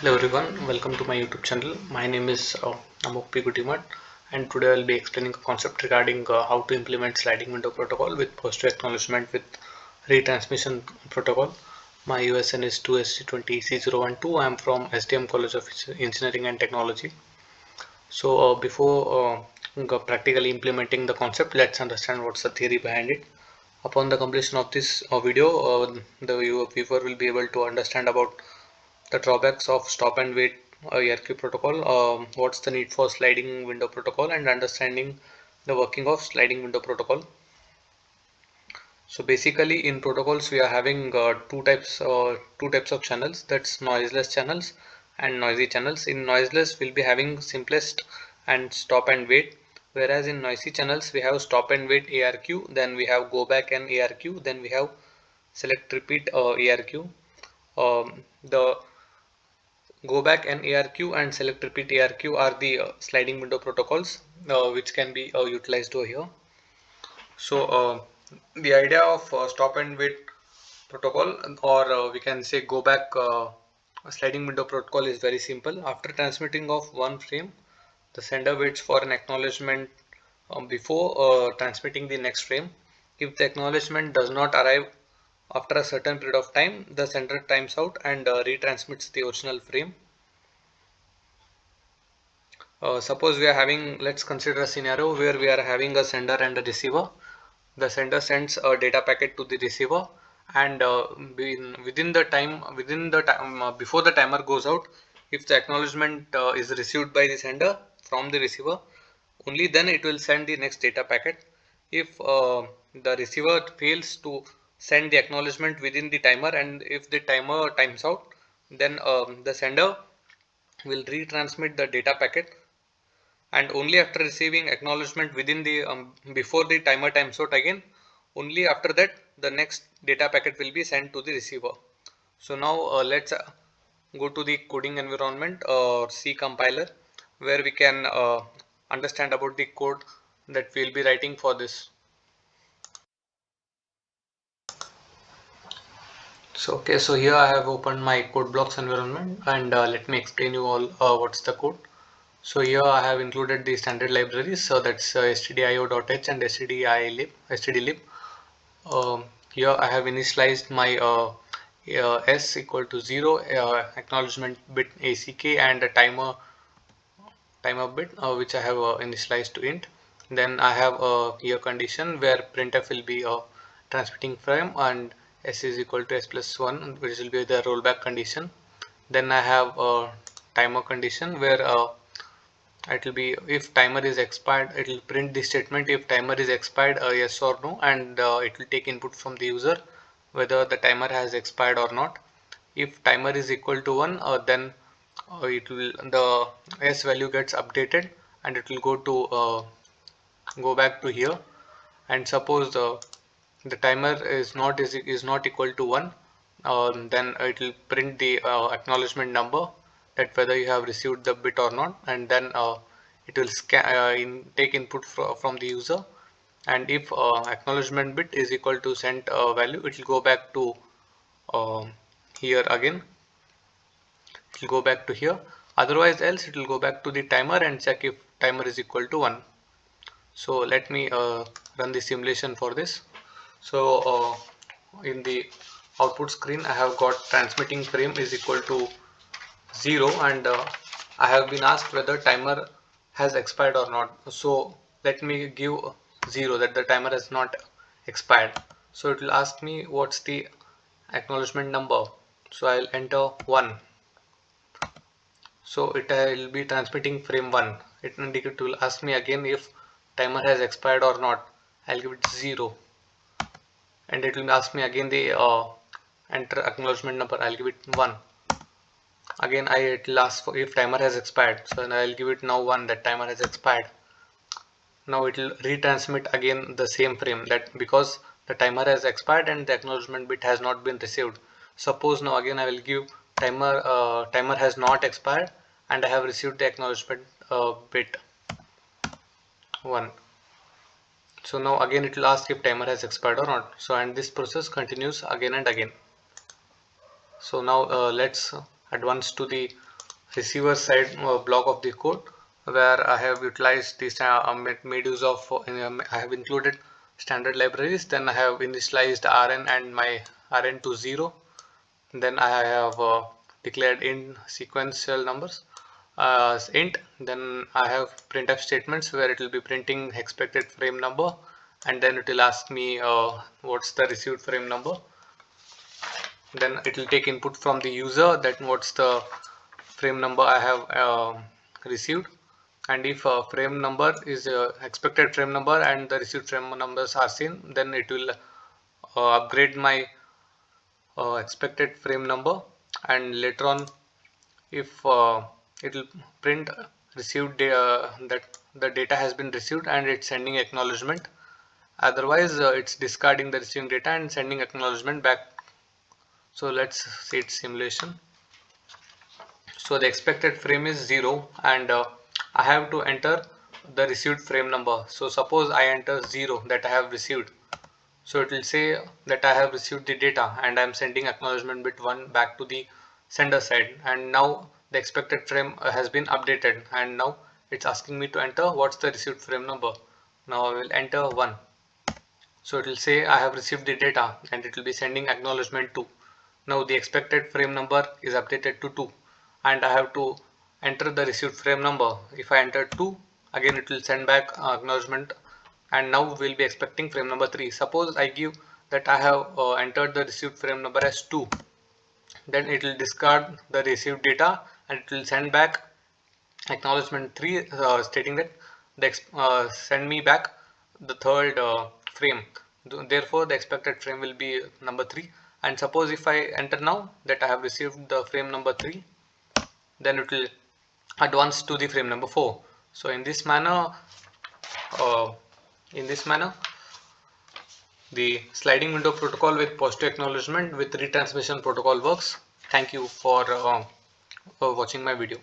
Hello everyone, welcome to my YouTube channel. My name is Amok P. Gutimat, and today I'll be explaining a concept regarding how to implement sliding window protocol with post acknowledgement with retransmission protocol. My USN is 2SC20C012. I am from SDM College of Engineering and Technology. So before practically implementing the concept, let's understand what's the theory behind it. Upon the completion of this video, the viewer will be able to understand about the drawbacks of stop and wait ARQ protocol, what's the need for sliding window protocol, and understanding the working of sliding window protocol. So basically in protocols we are having two types of channels, that's noiseless channels and noisy channels. In noiseless we'll be having simplest and stop and wait, whereas in noisy channels we have stop and wait ARQ, then we have go back and ARQ, then we have select repeat ARQ. The go back and ARQ and select repeat ARQ are the sliding window protocols which can be utilized over here. So the idea of stop and wait protocol, or we can say go back sliding window protocol, is very simple. After transmitting of one frame, the sender waits for an acknowledgement before transmitting the next frame. If the acknowledgement does not arrive after a certain period of time, the sender times out and retransmits the original frame. Suppose we are having, let's consider a scenario where we are having a sender and a receiver. The sender sends a data packet to the receiver, and within the time before the timer goes out, if the acknowledgement is received by the sender from the receiver, only then it will send the next data packet. If the receiver fails to send the acknowledgement within the timer, and if the timer times out, then the sender will retransmit the data packet, and only after receiving acknowledgement within the before the timer times out again, only after that the next data packet will be sent to the receiver. So now let's go to the coding environment or C compiler, where we can understand about the code that we'll be writing for this. So here I have opened my code blocks environment, and let me explain you all what's the code. So here I have included the standard libraries, so that's stdio.h and stdlib. Here I have initialized my s equal to 0, acknowledgement bit ACK, and a timer bit which I have initialized to int. Then I have a here condition where printf will be transmitting frame, and s is equal to s plus 1, which will be the rollback condition. Then I have a timer condition where it will be, if timer is expired, it will print the statement if timer is expired, yes or no, and it will take input from the user whether the timer has expired or not. If timer is equal to 1, then it will, the s value gets updated, and it will go back to here. And suppose the timer is not equal to 1, then it will print the acknowledgement number, that whether you have received the bit or not, and then it will take input from the user. And if acknowledgement bit is equal to sent value, it will go back to uh, here again, it will go back to here. Otherwise else it will go back to the timer and check if timer is equal to 1. So let me run the simulation for this. So in the output screen I have got transmitting frame is equal to 0, and I have been asked whether timer has expired or not. So let me give 0, that the timer has not expired. So it will ask me what's the acknowledgement number. So I'll enter 1. So it will be transmitting frame 1. It will ask me again if timer has expired or not. I'll give it 0, and it will ask me again the enter acknowledgement number. I'll give it 1. Again it will ask for if timer has expired, so I'll give it now 1, that timer has expired. Now it will retransmit again the same frame, that because the timer has expired and the acknowledgement bit has not been received. Suppose now again I will give timer has not expired, and I have received the acknowledgement bit 1. So now again it will ask if timer has expired or not. So, and this process continues again and again. So now let's advance to the receiver side block of the code, where I have utilized this made use of I have included standard libraries. Then I have initialized rn and my rn to 0. Then I have declared int sequential numbers as int. Then I have printf statements where it will be printing expected frame number, and then it will ask me what's the received frame number. Then it will take input from the user, that what's the frame number I have received, and if frame number is expected frame number and the received frame numbers are same, then it will upgrade my expected frame number, and later on if it will print received that the data has been received and it's sending acknowledgement. Otherwise it's discarding the receiving data and sending acknowledgement back. So let's see its simulation. So the expected frame is 0, and I have to enter the received frame number. So suppose I enter 0 that I have received. So it will say that I have received the data and I am sending acknowledgement bit 1 back to the sender side, and now the expected frame has been updated, and now it's asking me to enter what's the received frame number. Now I will enter 1. So it will say I have received the data and it will be sending acknowledgement 2. Now the expected frame number is updated to 2, and I have to enter the received frame number. If I enter 2, again it will send back acknowledgement, and now we'll be expecting frame number 3. Suppose I give that I have entered the received frame number as 2, then it will discard the received data and it will send back acknowledgement 3 stating that send me back the third frame. Therefore the expected frame will be number 3. And suppose if I enter now that I have received the frame number 3, then it will advance to the frame number 4. So in this manner uh, the sliding window protocol with positive acknowledgement with retransmission protocol works. Thank you for watching my video.